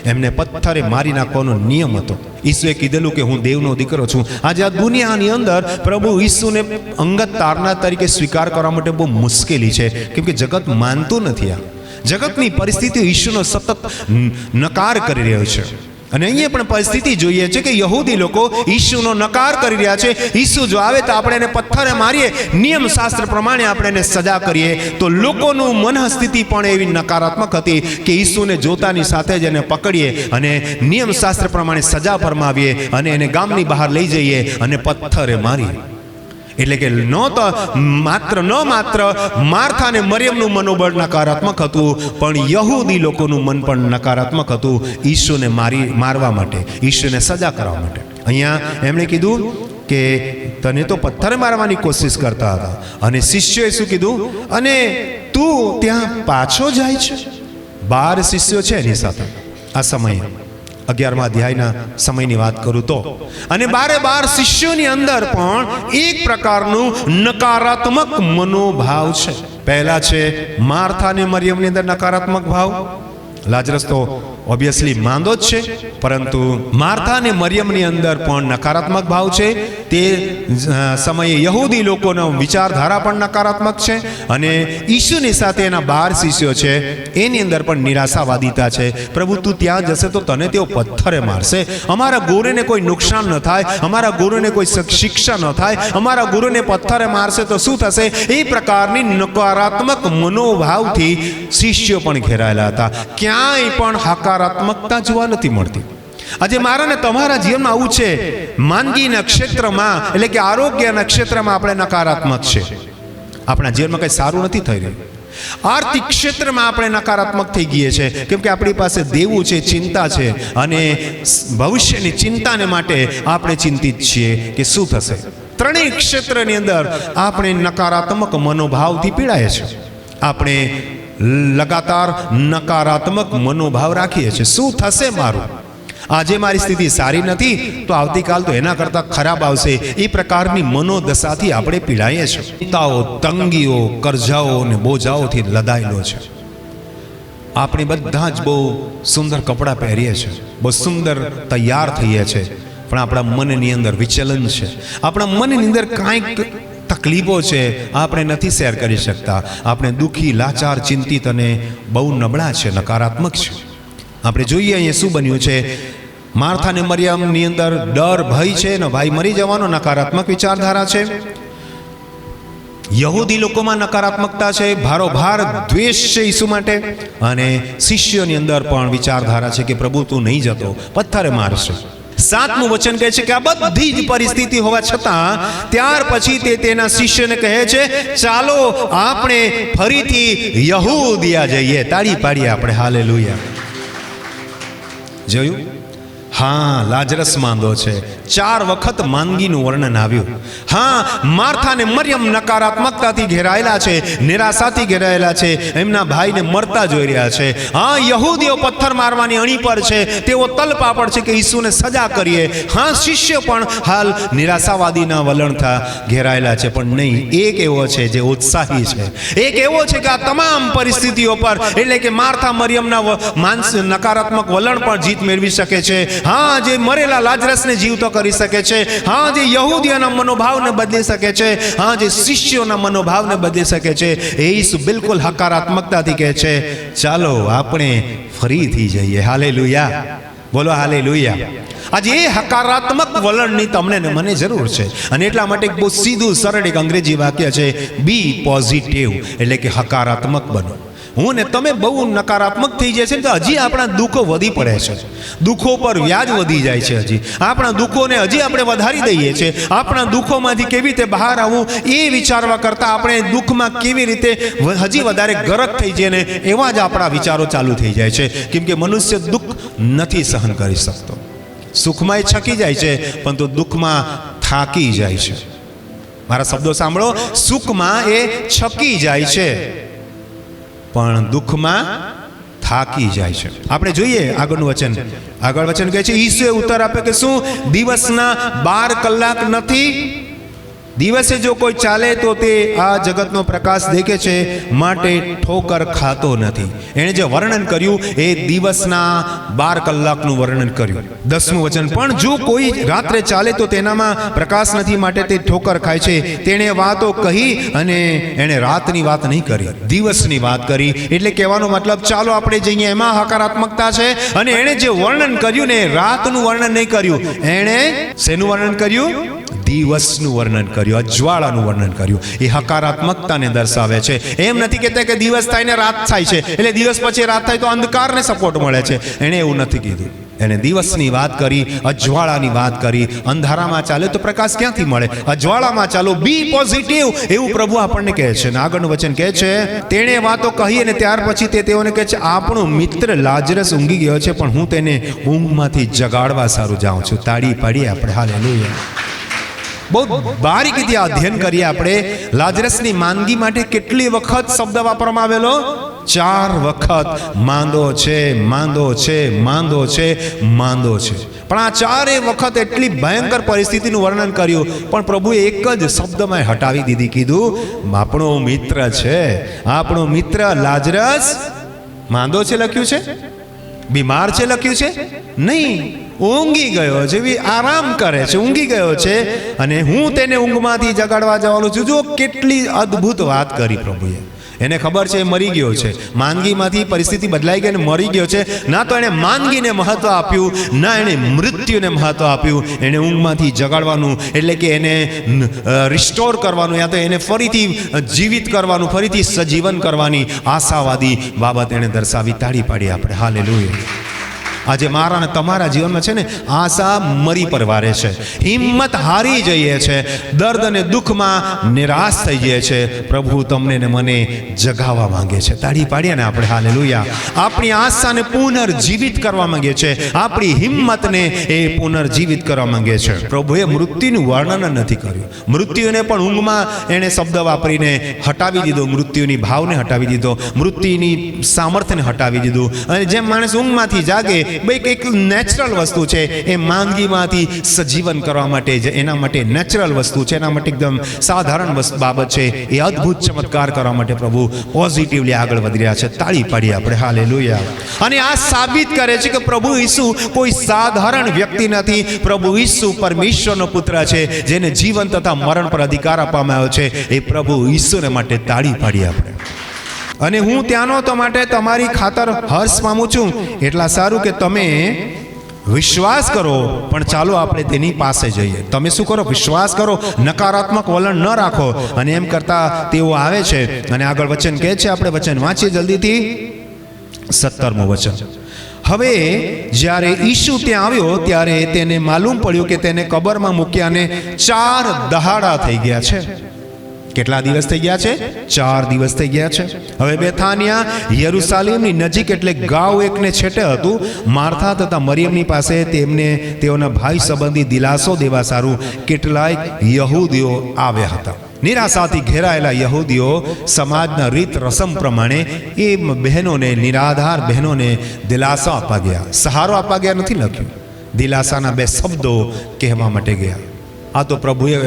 એમને પથ્થરે મારી નાખવાનો નિયમ હતો. ઈસુએ કીધેલું કે હું દેવનો દીકરો છું. આજે આ દુનિયાની અંદર પ્રભુ ઈસુને અંગત તારનાર તરીકે સ્વીકાર કરવા માટે બહુ મુશ્કેલી છે, કેમ કે જગત માનતું નથી. આ જગતની પરિસ્થિતિ ઈસુનો સતત નકાર કરી રહ્યો છે. અને અહીંયા પણ પરિસ્થિતિ જોઈએ છે કે યહૂદી લોકો ઈસુનો નકાર કરી રહ્યા છે. ઈસુ જો આવે તો આપણે એને પથ્થરે મારીએ, નિયમ શાસ્ત્ર પ્રમાણે આપણે એને સજા કરીએ. તો લોકોનું મનઃસ્થિતિ પણ એવી નકારાત્મક હતી કે ઈસુને જોતાની સાથે જ એને પકડીએ અને નિયમ શાસ્ત્ર પ્રમાણે સજા ફરમાવીએ અને એને ગામની બહાર લઈ જઈએ અને પથ્થરે મારીએ. એટલે કે માત્ર માર્થા અને મરિયમનું મનોબળ નકારાત્મક હતું, પણ યહૂદી લોકોનું મન પણ નકારાત્મક હતું ઈસુને મારવા માટે, ઈસુને સજા કરવા માટે. અહીંયા એમણે કીધું કે તને તો પથ્થરે મારવાની કોશિશ કરતા હતા. અને શિષ્યોએ શું કીધું? અને તું ત્યાં પાછો જાય છે. 12 શિષ્યો છે એની સાથે આ સમયે, 11મા અધ્યાયના સમયની વાત કરું તો. અને 12 શિષ્યોની અંદર પણ એક પ્રકારનું નકારાત્મક મનોભાવ છે. પહેલા છે માર્થા અને મરિયમની અંદર નકારાત્મક ભાવ. લાજરસ તો ઓબ્વિયસલી માંદો જ છે, પરંતુ માર્થા અને મરિયમની અંદર પણ નકારાત્મક ભાવ છે. તે સમયે યહૂદી લોકોનો વિચારધારા પણ નકારાત્મક છે. અને ઈસુની સાથે એના 12 શિષ્યો છે એની અંદર પણ નિરાશાવાદીતા છે. પ્રભુ તું ત્યાં જશે તો તને તેઓ પથ્થરે મારશે, અમારા ગુરુને કોઈ નુકસાન ન થાય, અમારા ગુરુને કોઈ શિક્ષા ન થાય, અમારા ગુરુને પથ્થરે મારશે તો શું થશે? એ પ્રકારની નકારાત્મક મનોભાવથી શિષ્યો પણ ઘેરાયેલા હતા. ક્યાંય પણ હકારાત્મકતા જોવા નથી મળતી. આજે મારા ને તમારા જીવનમાં આવું છે. માંદગીના ક્ષેત્રમાં, એટલે કે આરોગ્યના ક્ષેત્રમાં આપણે નકારાત્મક છે. આપણા જીવનમાં કંઈ સારું નથી થઈ રહ્યું. આર્થિક ક્ષેત્રમાં આપણે નકારાત્મક થઈ ગઈએ છીએ, કેમ કે આપણી પાસે દેવું છે, ચિંતા છે, અને ભવિષ્યની ચિંતાને માટે આપણે ચિંતિત છીએ કે શું થશે. ત્રણેય ક્ષેત્રની અંદર આપણે નકારાત્મક મનોભાવથી પીડાય છે. આપણે લગાતાર નકારાત્મક મનોભાવ રાખીએ છીએ. શું થશે મારું? આજે મારી સ્થિતિ સારી નથી તો આવતીકાલ તો એના કરતાં ખરાબ આવશે. એ પ્રકારની મનોદશાથી આપણે પીડાઈએ છીએ. ચિંતાઓ, તંગીઓ, કરજાઓ અને બોજાઓથી લદાયેલો છે. આપણે બધા જ બહુ સુંદર કપડાં પહેરીએ છીએ, બહુ સુંદર તૈયાર થઈએ છીએ, પણ આપણા મનની અંદર વિચલન છે. આપણા મનની અંદર કાંઈક તકલીફો છે, આપણે નથી શેર કરી શકતા. આપણે દુઃખી, લાચાર, ચિંતિત અને બહુ નબળા છે, નકારાત્મક છે. આપણે જોઈએ અહીંયા શું બન્યું છે. માર્થા અને મરિયમની અંદર ડર, ભય છે, ને ભાઈ મરી જવાનો નકારાત્મક વિચારધારા છે. યહૂદી લોકોમાં નકારાત્મકતા છે, ભારોભાર દ્વેષ છે ઈસુ માટે. અને શિષ્યોની અંદર પણ વિચારધારા છે કે પ્રભુ તું નહીં જતો, પથ્થરે મારશે. 7મું વચન કહે છે કે આ બધી જ પરિસ્થિતિ હોવા છતાં ત્યાર પછી તે તેના શિષ્યને કહે છે, ચાલો આપણે ફરીથી યહૂદિયા જઈએ. તાળી પાડીએ આપણે, હાલેલુયા. જોયું? હા, લાજરસ માંદો છે. 4 વખત માંદગીનું વર્ણન આવ્યું. હા, માર્થા અને મરિયમ નકારાત્મકતાથી ઘેરાયેલા છે, નિરાશાથી ઘેરાયેલા છે, એમના ભાઈને મરતા જોઈ રહ્યા છે. હા, યહૂદીઓ પથ્થર મારવાની અણી પર છે, તેઓ તલપાપડ છે કે ઈસુને સજા કરીએ. હા, શિષ્યો પણ હાલ નિરાશાવાદીના વલણથી ઘેરાયેલા છે. પણ નહીં, એક એવો છે જે ઉત્સાહી છે. એક એવો છે કે આ તમામ પરિસ્થિતિઓ પર, એટલે કે માર્થા મરિયમના નકારાત્મક વલણ પર જીત મેળવી શકે છે. હા, જે મરેલા લાજરસને જીવતો કરી શકે છે. હા, જે યહૂદીઓના મનોભાવને બદલી શકે છે. હા, જે શિષ્યોના મનોભાવને બદલી શકે છે. એ ઈસુ બિલકુલ હકારાત્મકતાથી કહે છે, ચાલો આપણે ફરીથી જઈએ. હાલેલુયા, બોલો હાલેલુયા. આજે એ હકારાત્મક વલણની તમને ને મને જરૂર છે. અને એટલા માટે બહુ સીધું સરળ એક અંગ્રેજી વાક્ય છે, બી પોઝિટિવ, એટલે કે હકારાત્મક બનો. હું ને તમે બહુ નકારાત્મક થઈ જાય છે તો હજી આપણા દુઃખો વધી પડે છે. દુઃખો પર વ્યાજ વધી જાય છે. હજી આપણા દુઃખોને હજી આપણે વધારી દઈએ છીએ. આપણા દુઃખોમાંથી કેવી રીતે બહાર આવવું એ વિચારવા કરતાં આપણે દુઃખમાં કેવી રીતે હજી વધારે ગરક થઈ જાય ને એવા જ આપણા વિચારો ચાલુ થઈ જાય છે. કેમ કે મનુષ્ય દુઃખ નથી સહન કરી શકતો. સુખમાં એ છકી જાય છે, પરંતુ દુઃખમાં થાકી જાય છે. મારા શબ્દો સાંભળો, સુખમાં એ છકી જાય છે પણ દુઃખમાં થાકી જાય છે. આપણે જોઈએ આગળનું વચન. આગળ વચન કહે છે, ઈસુએ ઉત્તર આપે કે શું દિવસના 12 કલાક નથી? દિવસે જો કોઈ ચાલે તો તે આ જગતનો પ્રકાશ દેખે છે, માટે ઠોકર ખાતો નથી. એણે જે વર્ણન કર્યું એ દિવસના 12 કલાકનું વર્ણન કર્યું. 10મું વચન, પણ જો કોઈ રાત્રે ચાલે તો તેનામાં પ્રકાશ નથી, માટે તે ઠોકર ખાય છે. તેણે વાતો કહી અને એણે રાતની વાત નહીં કરી, દિવસની વાત કરી. એટલે કહેવાનો મતલબ, ચાલો આપણે જઈએ, એમાં હકારાત્મકતા છે. અને એણે જે વર્ણન કર્યું ને, રાતનું વર્ણન નહીં કર્યું, એણે શેનું વર્ણન કર્યું? દિવસનું વર્ણન કર્યું, અજવાળાનું વર્ણન કર્યું. એ હકારાત્મકતાને દર્શાવે છે. એમ નથી કહેતા કે દિવસ થાય ને રાત થાય છે, એટલે દિવસ પછી રાત થાય તો અંધકારને સપોર્ટ મળે છે. એણે એવું નથી કીધું. એણે દિવસની વાત કરી, અજવાળાની વાત કરી. અંધારામાં ચાલે તો પ્રકાશ ક્યાંથી મળે? અજવાળામાં ચાલો, બી પોઝિટિવ, એવું પ્રભુ આપણને કહે છે. અને આગળનું વચન કહે છે, તેણે વાતો કહી અને ત્યાર પછી તે તેઓને કહે છે, આપણો મિત્ર લાજરસ ઊંઘી ગયો છે, પણ હું તેને ઊંઘમાંથી જગાડવા સારું જાઉં છું. તાળી પાડીએ આપણે. હાલેલુયા. બહુ બારીકીથી અધ્યયન કરીએ આપણે. લાજરસની માંદગી માટે કેટલી વખત શબ્દ વાપરવામાં આવેલો? 4 વખત. માંદો છે, માંદો છે, માંદો છે, માંદો છે. પણ આ 4 વખત એટલી ભયંકર પરિસ્થિતિનું વર્ણન કર્યું, પણ પ્રભુએ એક જ શબ્દમાં હટાવી દીધી. કીધું, આપણો મિત્ર છે, આપણો મિત્ર લાજરસ માંદો છે લખ્યું છે? બીમાર છે લખ્યું છે? નહીં, ઊંઘી ગયો છે, આરામ કરે છે, ઊંઘી ગયો છે, અને હું તેને ઊંઘમાંથી જગાડવા જવાનું છું. જો કેટલી અદ્ભુત વાત કરી પ્રભુએ. એને ખબર છે એ મરી ગયો છે, માંદગીમાંથી પરિસ્થિતિ બદલાઈ ગઈ અને મરી ગયો છે. ના તો એણે માંદગીને મહત્વ આપ્યું, ના એણે મૃત્યુને મહત્વ આપ્યું. એણે ઊંઘમાંથી જગાડવાનું, એટલે કે એને રિસ્ટોર કરવાનું, યા તો એને ફરીથી જીવિત કરવાનું, ફરીથી સજીવન કરવાની આશાવાદી બાબત એણે દર્શાવી. તાળી પાડી આપણે. હાલેલુયા. આજે મારા અને તમારા જીવનમાં છે ને, આશા મરી પરવારે છે, હિંમત હારી જઈએ છે, દર્દ અને દુઃખમાં નિરાશ થઈ જઈએ છે. પ્રભુ તમને ને મને જગાવવા માંગે છે. તાળી પાડીએ ને આપણે. હાલેલુયા. આપણી આશાને પુનર્જીવિત કરવા માંગે છે, આપણી હિંમતને એ પુનર્જીવિત કરવા માંગે છે. પ્રભુએ મૃત્યુનું વર્ણન નથી કર્યું. મૃત્યુને પણ ઊંઘમાં એણે શબ્દ વાપરીને હટાવી દીધો, મૃત્યુની ભાવને હટાવી દીધો, મૃત્યુની સામર્થ્યને હટાવી દીધું. અને જેમ માણસ ઊંઘમાંથી જાગે, એક નેચરલ વસ્તુ છે, એ માંદગીમાંથી સજીવન કરવા માટે જ, એના માટે નેચરલ વસ્તુ છે, એના માટે એકદમ સાધારણ બાબત છે. એ અદ્ભુત ચમત્કાર કરવા માટે પ્રભુ પોઝિટિવલી આગળ વધી રહ્યા છે. તાળી પાડીએ આપણે. હાલેલુયા. અને આ સાબિત કરે છે કે પ્રભુ ઈસુ કોઈ સાધારણ વ્યક્તિ નથી. પ્રભુ ઈસુ પરમેશ્વરનો પુત્ર છે, જેને જીવન તથા મરણ પર અધિકાર આપવામાં આવ્યો છે. એ પ્રભુ ઈસુને માટે તાળી પાડીએ આપણે. અને હું ત્યાંનો તો માટે તમારી ખાતર હર્ષ પામું છું. એટલા સારું કે તમે વિશ્વાસ કરો. પણ ચાલો આપણે તેની પાસે જઈએ. તમે શું કરો? વિશ્વાસ કરો, નકારાત્મક વલણ ન રાખો. અને એમ કરતા તેઓ આવે છે. અને આગળ વચન કહે છે, આપણે વચન વાંચીએ જલ્દીથી. 17મું વચન. હવે જ્યારે ઈસુ ત્યાં આવ્યો ત્યારે તેને માલુમ પડ્યું કે તેને કબરમાં મૂક્યા અને 4 દહાડા થઈ ગયા છે. કેટલા દિવસ થઈ ગયા છે? 4 દિવસ થઈ ગયા છે. હવે બેથાનિયા યરુશાલેમની નજીક, એટલે ગાંવ એકને છેટે હતું. માર્થા તથા મરિયમની પાસે તેઓના ભાઈ સંબંધી દિલાસો દેવા સારું કેટલાય યહૂદીઓ આવ્યા હતા. નિરાશાથી ઘેરાયેલા યહૂદીઓ સમાજના રીત રસમ પ્રમાણે એ બહેનોને, નિરાધાર બહેનોને દિલાસો આપવા ગયા. સહારો આપવા ગયા નથી લખ્યું, દિલાસાના 2 શબ્દો કહેવા માટે ગયા. આ તો પ્રભુએ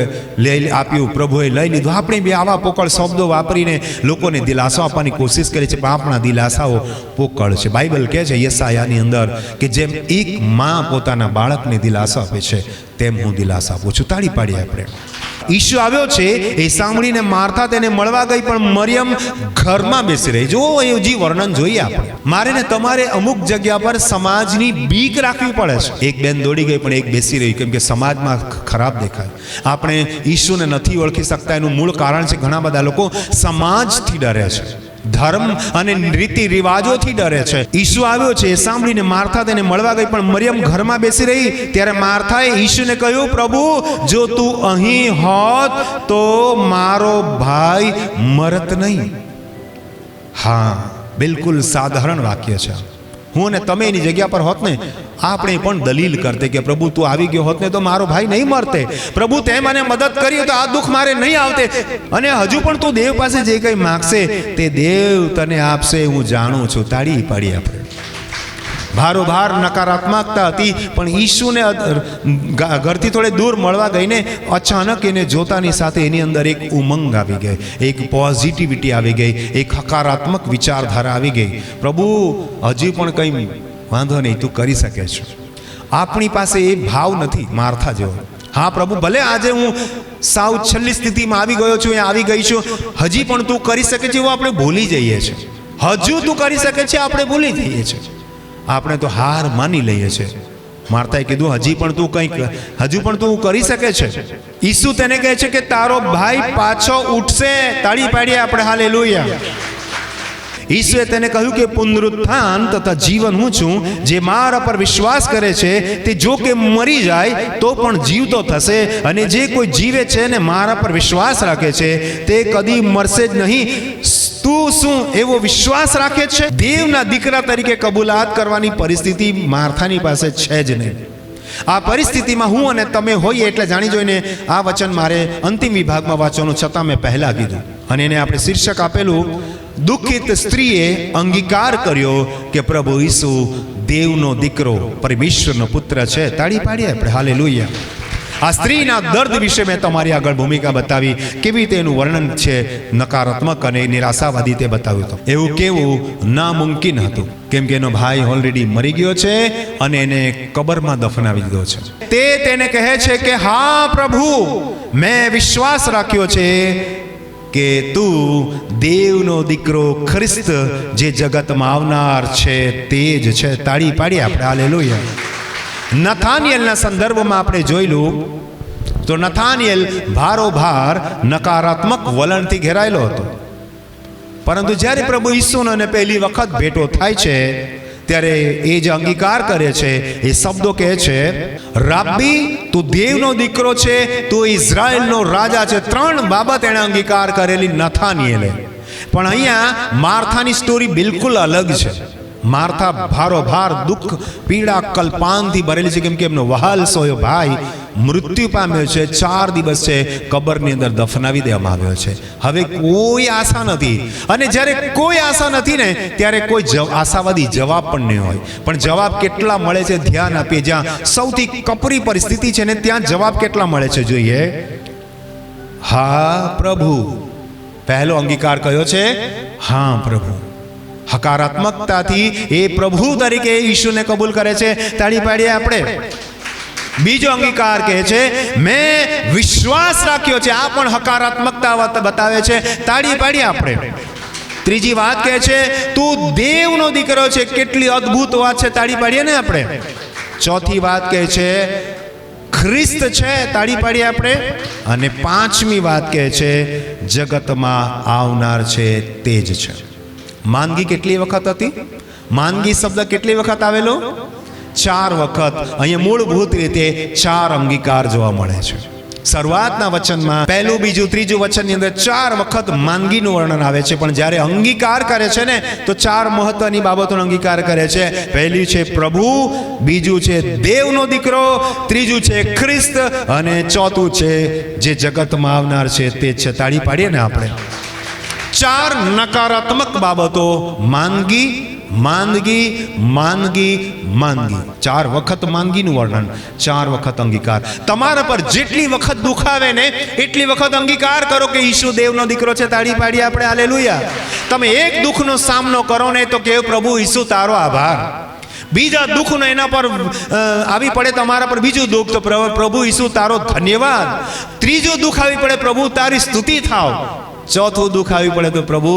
લઈ આપ્યું, પ્રભુએ લઈ લીધું. આપણે બી આવા પોકળ શબ્દો વાપરીને લોકોને દિલાસો આપવાની કોશિશ કરી છે, પણ આપણા દિલાસાઓ પોકળ છે. બાઇબલ કહે છે યશાયાની અંદર કે જેમ એક માં પોતાના બાળકને દિલાસો આપે છે, તેમ હું દિલાસો આપું છું. તાળી પાડીએ આપણે. ઈસુ આવ્યો છે એ સાંભળીને માર્થા તેને મળવા ગઈ, પણ મરિયમ ઘરમાં બેસી રહી. જો એ જે વર્ણન જોઈએ આપણે. મારે ને તમારે અમુક જગ્યા પર સમાજની બીક રાખવી પડે છે. એક બેન દોડી ગઈ, પણ એક બેસી રહી, કેમ કે સમાજમાં ખરાબ દેખાય. આપણે ઈસુને નથી ઓળખી શકતા. એનું મૂળ કારણ છે, ઘણા બધા લોકો સમાજથી ડરે છે, ધર્મ અને રીતિ રિવાજોથી ડરે છે. ઈસુ આવ્યો છે એ સાંભળીને માર્થા તેને મળવા ગઈ, પણ મરિયમ ઘરમાં બેસી રહી. ત્યારે માર્થાએ ઈસુને કહ્યું, પ્રભુ, જો તું અહીં હોત તો મારો ભાઈ મરત નહીં. હા, બિલકુલ સાધારણ વાક્ય છે. હું અને તમે એની જગ્યા પર હોત ને, આપણે પણ દલીલ કરતે કે પ્રભુ તું આવી ગયો હોત ને તો મારો ભાઈ નહીં મરતે. પ્રભુ તે મને મદદ કરી તો આ દુઃખ મારે નહીં આવતે. અને હજુ પણ તું દેવ પાસે જે કંઈ માગશે તે દેવ તને આપશે, હું જાણું છું. તાળી પાડી આપણે. ભારોભાર નકારાત્મકતા હતી, પણ ઈસુને ઘરથી થોડે દૂર મળવા ગઈને અચાનક એને જોતાની સાથે એની અંદર એક ઉમંગ આવી ગઈ, એક પોઝિટિવિટી આવી ગઈ, એક હકારાત્મક વિચારધારા આવી ગઈ. પ્રભુ હજી પણ કંઈ વાંધો નહીં, તું કરી શકે છે. આપણી પાસે એ ભાવ નથી માર્થા જેવો. હા પ્રભુ, ભલે આજે હું સાવ છેલ્લી સ્થિતિમાં આવી ગયો છું, આવી ગઈ છું, હજી પણ તું કરી શકે છે એવું આપણે ભૂલી જઈએ છીએ. હજુ તું કરી શકે છે આપણે ભૂલી જઈએ છીએ. આપણે તો હાર માની લઈએ છીએ. માર્થાએ કીધું હજી પણ તું કંઈક, હજુ પણ તું કરી શકે છે. ઈસુ તેને કહે છે કે તારો ભાઈ પાછો ઉઠશે. તાળી પાડીએ આપણે હાલેલુયા. ઈસુએ તેને કહ્યું કે પુનરુત્થાન તથા જીવન હું છું. જે મારા પર વિશ્વાસ કરે છે તે જો કે મરી જાય તો પણ જીવતો થશે, અને જે કોઈ જીવે છે ને મારા પર વિશ્વાસ રાખે છે તે કદી મરશે જ નહીં. તું શું એવો વિશ્વાસ રાખે છે? દેવના દીકરા તરીકે કબૂલાત કરવાની પરિસ્થિતિ માર્થાની પાસે છે જ નહીં. આ પરિસ્થિતિમાં હું અને તમે હોઈએ એટલે જાણી જોઈને આ વચન મારે અંતિમ વિભાગમાં વાંચવાનું, છતાં મેં પહેલા કીધું, અને એને આપણે શીર્ષક આપેલું, દુઃખિત સ્ત્રીએ અંગીકાર કર્યો કે પ્રભુ ઈસુ દેવનો દીકરો, પરમેશ્વરનો પુત્ર છે. તાળી પાડીએ આપણે હાલેલુયા. આ સ્ત્રીના દર્દ વિશે મેં તમારી આગળ ભૂમિકા બતાવી, કેવી રીતે એનું વર્ણન છે નકારાત્મક અને નિરાશાવાદી તે બતાવ્યું હતું. એવું કેવું નામુમકિન હતું, કેમ કે એનો ભાઈ ઓલરેડી મરી ગયો છે અને એને કબરમાં દફનાવી દીધો છે. તે તેને કહે છે કે હા પ્રભુ, મેં વિશ્વાસ રાખ્યો છે કે તું દેવનો દીકરો ખ્રિસ્ત જે જગતમાં આવનાર છે તે જ છે. તાળી પાડીએ આપણે હાલેલુયા. નથાનિયેલના સંદર્ભમાં આપણે જોયેલું તો નથાનિયેલ ભારોભાર નકારાત્મક વલણથી ઘેરાયેલો હતો, પરંતુ જ્યારે પ્રભુ ઈસુનો અને પહેલી વખત ભેટો થાય છે ત્યારે એ જે અંગીકાર કરે છે એ શબ્દો કહે છે, રાબ્બી તું દેવનો દીકરો છે, તું ઇઝરાયલનો રાજા છે. 3 બાબત એણે અંગીકાર કરેલી નથાનિયેલે. પણ અહીંયા માર્થાની સ્ટોરી બિલકુલ અલગ છે. માર્થા ભારોભાર દુઃખ પીડા કલ્પાનથી ભરેલી છે, કેમ કે એમનો વહાલ સોયો ભાઈ મૃત્યુ પામ્યો છે. 4 દિવસ છે કબરની અંદર દફનાવી દેવામાં આવ્યો છે. હવે કોઈ આશા નથી, અને જ્યારે કોઈ આશા નથી ને ત્યારે કોઈ આશાવાદી જવાબ પણ નહીં હોય. પણ જવાબ કેટલા મળે છે ધ્યાન આપીએ. જ્યાં સૌથી કપરી પરિસ્થિતિ છે ને ત્યાં જવાબ કેટલા મળે છે જોઈએ. હા પ્રભુ, પહેલો અંગીકાર કયો છે? હા પ્રભુ. હકારાત્મકતાથી એ પ્રભુ તરીકે ઈશુને કબૂલ કરે છે. તાળી પાડીએ આપણે. બીજો અંગીકાર કહે છે મેં વિશ્વાસ રાખ્યો છે. આ પણ હકારાત્મકતા બતાવે છે. તાળી પાડીએ આપણે. ત્રીજી વાત કહે છે તું દેવનો દીકરો છે. કેટલી અદ્ભુત વાત છે. તાળી પાડીએ ને આપણે. ચોથી વાત કહે છે ખ્રિસ્ત છે. તાળી પાડીએ આપણે. અને પાંચમી વાત કહે છે જગતમાં આવનાર છે તે જ છે. માંદગી કેટલી વખત હતી? માંદગી શબ્દ કેટલી વખત આવેલો? 4 વખત. અહીંયા મૂળભૂત રીતે 4 અંગીકાર જોવા મળે છે. શરૂઆતના વચનમાં પહેલું, બીજું, ત્રીજું વચનની અંદર 4 વખત માંદગીનું વર્ણન આવે છે. પણ જ્યારે અંગીકાર કરે છે ને તો 4 મહત્વની બાબતોનો અંગીકાર કરે છે. પહેલી છે પ્રભુ, બીજું છે દેવનો દીકરો, ત્રીજું છે ખ્રિસ્ત, અને ચોથું છે જે જગતમાં આવનાર છે તે છે. તાળી પાડીએ ને આપણે. 4 નકારાત્મક બાબતો, માંદગી, માંદગી, માંદગી, માંદગી. 4 વખત માંદગીનું વર્ણન, 4 વખત અંગીકાર. તમારા પર જેટલી વખત દુઃખ આવે ને એટલી વખત અંગીકાર કરો કે ઈસુ દેવનો દીકરો છે. તાળી પાડીએ આપણે હાલેલુયા. તમે એક દુઃખનો સામનો કરો ને તો કહો પ્રભુ ઈસુ તારો આભાર. બીજા દુઃખનો એના પર આવી પડે તમારા પર બીજું દુઃખ તો પ્રભુ ઈસુ તારો ધન્યવાદ. ત્રીજું દુઃખ આવી પડે પ્રભુ તારી સ્તુતિ થાવ. ચોથું દુઃખ આવી પડે તો પ્રભુ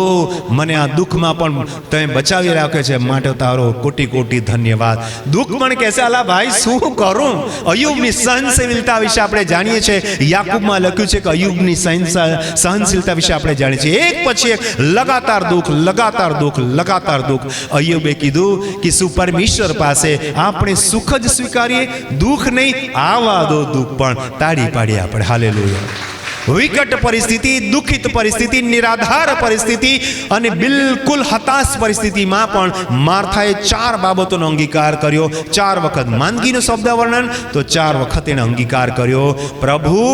મને આ દુઃખમાં પણ તમે બચાવી રાખ્યો છે માટે તારો કોટી કોટી ધન્યવાદ. દુઃખ પણ કહેશે અલા ભાઈ શું કરું. અયુબની સહનશીલતા વિશે આપણે જાણીએ છીએ. યાકૂબમાં લખ્યું છે કે અયુબની સહનશીલતા વિશે આપણે જાણીએ છીએ. એક પછી એક લગાતાર દુઃખ, લગાતાર દુઃખ, લગાતાર દુઃખ. અયુબે કીધું કે શું પરમેશ્વર પાસે આપણે સુખ જ સ્વીકારીએ, દુઃખ નહીં. આવા દો દુઃખ પણ. તાળી પાડીએ આપણે હાલેલુયા. વિકટ પરિસ્થિતિ, દુઃખિત પરિસ્થિતિ, નિરાધાર પરિસ્થિતિ અને બિલકુલ હતાશ પરિસ્થિતિમાં પણ માર્થાએ 4 બાબતોનો અંગીકાર કર્યો. 4 વખત માંદગીનો શબ્દ વર્ણન તો 4 વખત એને અંગીકાર કર્યો. પ્રભુ,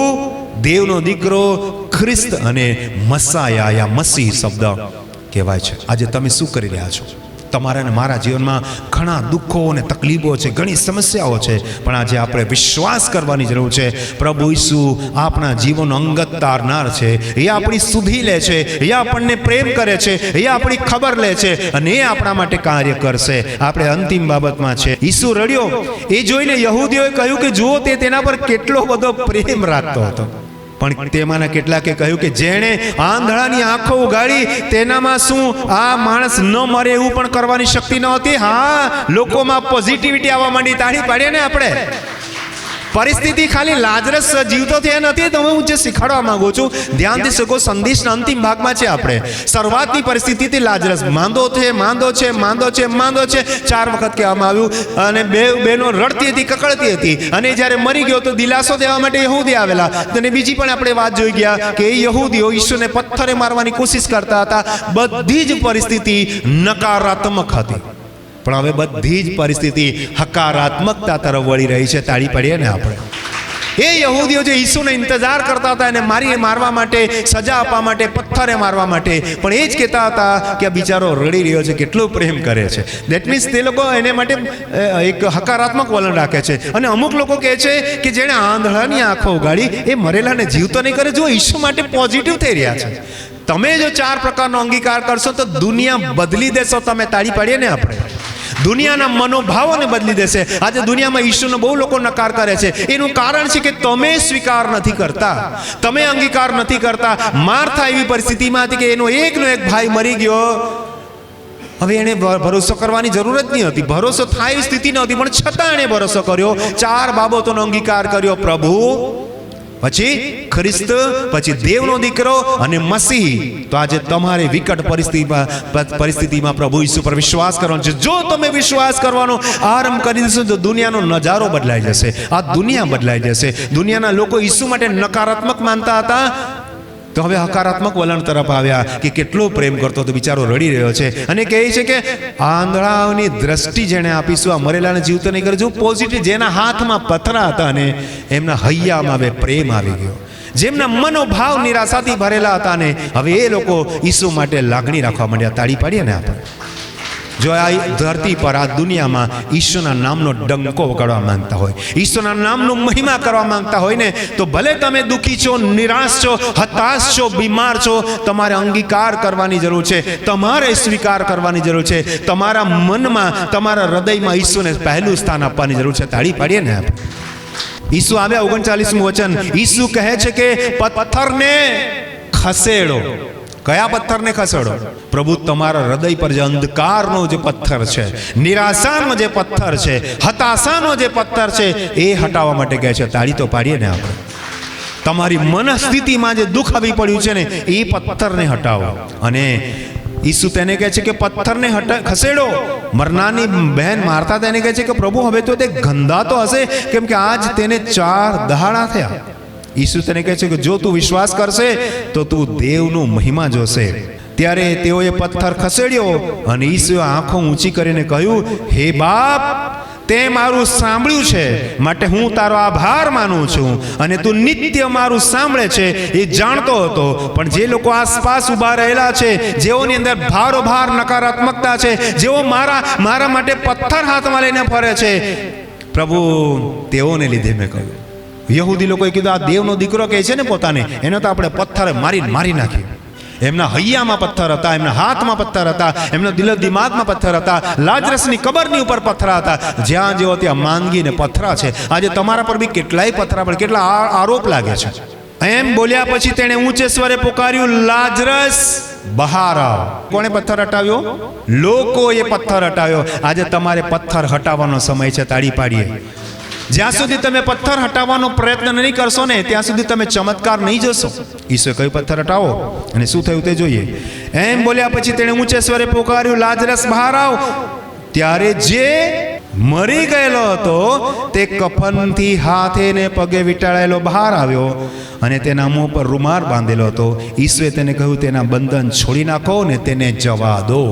દેવનો દીકરો, ખ્રિસ્ત અને મસાયા યા મસીહ શબ્દ કહેવાય છે. આજે તમે શું કરી રહ્યા છો? તમારા અને મારા જીવનમાં ઘણા દુઃખો અને તકલીફો છે, ઘણી સમસ્યાઓ છે, પણ આજે આપણે વિશ્વાસ કરવાની જરૂર છે. પ્રભુ ઈસુ આપણા જીવનનો અંગત તારનાર છે. એ આપણી સુધી લે છે, એ આપણને પ્રેમ કરે છે, એ આપણી ખબર લે છે અને એ આપણા માટે કાર્ય કરશે. આપણે અંતિમ બાબતમાં છે, ઈસુ રડ્યો. એ જોઈને યહૂદીઓએ કહ્યું કે જુઓ, તે તેના પર કેટલો બધો પ્રેમ રાખતો હતો. પણ તેમાંના કેટલાકે કહ્યું કે જેણે આંધળાની આંખો ઉગાડી તેનામાં શું આ માણસ ન મરે એવું પણ કરવાની શક્તિ નહોતી? હા, લોકોમાં પોઝિટિવિટી આવવા માંડી. તાળી પાડીએ ને આપણે. પરિસ્થિતિ ખાલી લાજરસ જીવતો થયા નથી. તો હું જે શીખવાડવા માંગુ છું, ધ્યાનથી શકો. સંદેશના અંતિમ ભાગમાં છે આપણે. શરૂઆતની પરિસ્થિતિથી લાજરસ માંદો છે, 4 વખત કહેવામાં આવ્યું. અને બે બહેનો રડતી હતી, કકળતી હતી. અને જ્યારે મરી ગયો તો દિલાસો દેવા માટે યહૂદી આવેલા. અને બીજી પણ આપણે વાત જોઈ ગયા કે એ યહૂદીઓ ઈસુને પથ્થરે મારવાની કોશિશ કરતા હતા. બધી જ પરિસ્થિતિ નકારાત્મક હતી. પણ હવે બધી જ પરિસ્થિતિ હકારાત્મકતા તરફ વળી રહી છે. તાળી પાડીએ ને આપણે. એ યહૂદીઓ જે ઈસુને ઇંતજાર કરતા હતા એને મારવા માટે, સજા આપવા માટે, પથ્થરે મારવા માટે, પણ એ જ કહેતા હતા કે આ બિચારો રડી રહ્યો છે, કેટલો પ્રેમ કરે છે. દેટ મીન્સ તે લોકો એને માટે એક હકારાત્મક વલણ રાખે છે. અને અમુક લોકો કહે છે કે જેણે આંધળાની આંખો ઉગાડી એ મરેલાને જીવતો નહીં કરે. જો ઈસુ માટે પોઝિટિવ થઈ રહ્યા છે. તમે જો 4 પ્રકારનો અંગીકાર કરશો તો દુનિયા બદલી દેશો તમે. તાળી પાડીએ ને આપણે. દુનિયાના મનોભાવોને બદલી દેશે. આજે દુનિયામાં ઈસુનો બહુ લોકો નકાર કરે છે. એનું કારણ છે કે તમે સ્વીકાર નથી કરતા, તમે અંગીકાર નથી કરતા. માર્થા એવી પરિસ્થિતિમાં હતી કે એનો એકનો એક ભાઈ મરી ગયો. હવે એને ભરોસો કરવાની જરૂર જ નહીં હતી. ભરોસો થાય એવી સ્થિતિ નહોતી, પણ છતાં એને ભરોસો કર્યો. 4 બાબતોનો અંગીકાર કર્યો. પ્રભુ, પછી ખ્રિસ્ત, પછી દેવનો દીકરો અને મસીહ. તો આજે તમારે વિકટ પરિસ્થિતિમાં પ્રભુ ઈસુ પર વિશ્વાસ કરવાનો છે. જો તમે વિશ્વાસ કરવાનો આરંભ કરી દેશો તો દુનિયાનો નજારો બદલાઈ જશે. આ દુનિયા બદલાઈ જશે. દુનિયાના લોકો ઈસુ માટે નકારાત્મક માનતા હતા, તો હવે હકારાત્મક વલણ તરફ આવ્યા કે કેટલો પ્રેમ કરતો તો બિચારો રડી રહ્યો છે. અને કહે છે કે આંધળાઓની દ્રષ્ટિ જેણે આપીશું, આ મરેલાને જીવતો નહીં કરે. જો પોઝિટિવ, જેના હાથમાં પથરા હતા અને એમના હૈયામાં હવે પ્રેમ આવી ગયો. જેમના મનોભાવ નિરાશાથી ભરેલા હતા ને હવે એ લોકો ઈસુ માટે લાગણી રાખવા માંડ્યા. તાળી પાડીએ ને આપણે. જો આ ધરતી પર, આ દુનિયામાં ઈસુના નામનો ડંકો વગાડવા માંગતા હોય, ઈસુના નામનું મહિમા કરવા માંગતા હોય ને, તો ભલે તમે દુઃખી છો, નિરાશ છો, હતાશ છો, બીમાર છો, તમારે અંગીકાર કરવાની જરૂર છે. તમારે સ્વીકાર કરવાની જરૂર છે. તમારા મનમાં, તમારા હૃદયમાં ઈસુને પહેલું સ્થાન આપવાની જરૂર છે. તાળી પાડીએ ને આપણે. ઈસુ આવ્યા. 39મું વચન. ઈસુ કહે છે કે પથ્થરને ખસેડો. કયા પથ્થરને ખસેડો? પ્રભુ, તમારા હૃદય પર જે અંધકારનો જે પથ્થર છે, નિરાશાનો જે પથ્થર છે, હતાશાનો જે પથ્થર છે, એ હટાવવા માટે કહે છે. તાળી તો પાડીએ ને આપણે. તમારી મનસ્થિતિમાં જે દુઃખ આવી પડ્યું છે ને, એ પથ્થરને હટાવો. અને ઈસુ તેને કહે છે કે પથ્થરને ખસેડો. મરનારની બહેન માર્થા તેને કહે છે કે પ્રભુ, હવે તો તે ગંધાતો હશે, કેમ કે આજ તેને 4 દહાડા થયા. ઈસુ તેને કહે છે કે જો તું વિશ્વાસ કરશે તો તું દેવનું મહિમા જોશે. ત્યારે તેઓએ પથ્થર ખસેડ્યો અને ઈસુએ આંખો ઊંચી કરીને કહ્યું, હે બાપ, તે મારું સાંભળ્યું છે, માટે હું તારો આભાર માનું છું. અને તું નિત્ય મારું સાંભળે છે એ જાણતો હતો. પણ જે લોકો આસપાસ ઊભા રહેલા છે, જેઓની અંદર ભારોભાર નકારાત્મકતા છે, જેઓ મારા માટે પથ્થર હાથમાં લઈને ફરે છે, પ્રભુ, તેઓને લીધે મેં કહ્યું. યહૂદી લોકોએ કીધું, આ દેવનો દીકરો કહે છે ને પોતાને, એને તો આપણે પથ્થરે મારી નાખ્યો. એમના હૈયામાં પથ્થર હતા, એમના હાથમાં પથ્થર હતા, એમના દિલ દિમાગમાં પથ્થર હતા, લાજરસની કબરની ઉપર પથ્થરા હતા. જ્યાં જેવો ત્યાં માંદગી ને પથ્થરા છે. આજે તમારા પર બી કેટલાય પથ્થરા, પણ કેટલા આરોપ લાગે છે. એમ બોલ્યા પછી તેણે ઊંચે સ્વરે પુકાર્યું, લાજરસ, બહાર આવ. કોણે પથ્થર હટાવ્યો? લોકોએ પથ્થર હટાવ્યો. આજે તમારે પથ્થર હટાવવાનો સમય છે. તાળી પાડીએ. જ્યાં સુધી તમે પથ્થર હટાવવાનો પ્રયત્ન નહીં કરશો ને, ત્યાં સુધી તમે ચમત્કાર નહીં જોશો. ઈસુએ કહ્યું પથ્થર હટાવો, અને શું થયું તે જોઈએ. એમ બોલ્યા પછી તેણે ઊંચે સ્વરે પુકાર્યું, લાજરસ, બહાર આવ. ત્યારે જે મરી ગયેલો હતો તે કફનથી હાથે ને પગે વીંટાળેલો બહાર આવ્યો અને તેના મોં પર રૂમાલ બાંધેલો હતો. ઈસુએ તેને કહ્યું, તેના બંધન છોડી નાખો ને તેને જવા દો.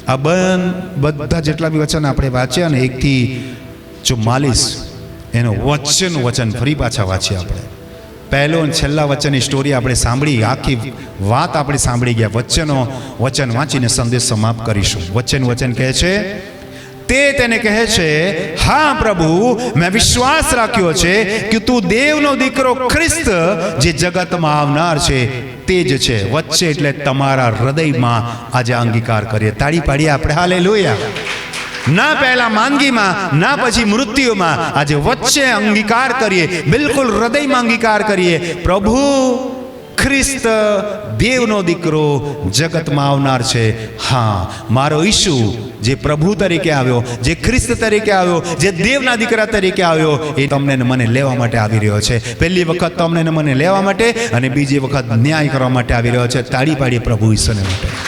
આ બધા જેટલા બી વચન આપણે વાંચ્યા ને, 1 થી 44, એનો વચન ફરી પાછા વાંચીએ આપણે. પહેલો અને છેલ્લા વચનની સ્ટોરી આપણે સાંભળી, આખી વાત આપણે સાંભળી ગયા. વચન વાંચીને સંદેશ સમાપ્ત કરીશું. વચન કહે છે, તે તેને કહે છે, હા પ્રભુ, મેં વિશ્વાસ રાખ્યો છે કે તું દેવનો દીકરો ખ્રિસ્ત જે જગતમાં આવનાર છે તે જ છે. વચ્ચે એટલે તમારા હૃદયમાં આજે અંગીકાર કરીએ. તાળી પાડીએ આપણે હાલેલુયા. ના પહેલા માંદગીમાં, ના પછી મૃત્યુમાં, આજે વચ્ચે અંગીકાર કરીએ, બિલકુલ હૃદયમાં અંગીકાર કરીએ. પ્રભુ ખ્રિસ્ત દેવનો દીકરો જગતમાં આવનાર છે. હા, મારો ઈસુ જે પ્રભુ તરીકે આવ્યો, જે ખ્રિસ્ત તરીકે આવ્યો, જે દેવના દીકરા તરીકે આવ્યો, એ તમને ને મને લેવા માટે આવી રહ્યો છે. પહેલી વખત તમને ને મને લેવા માટે અને બીજી વખત ન્યાય કરવા માટે આવી રહ્યો છે. તાળી પાડીએ પ્રભુ ઈસુને માટે.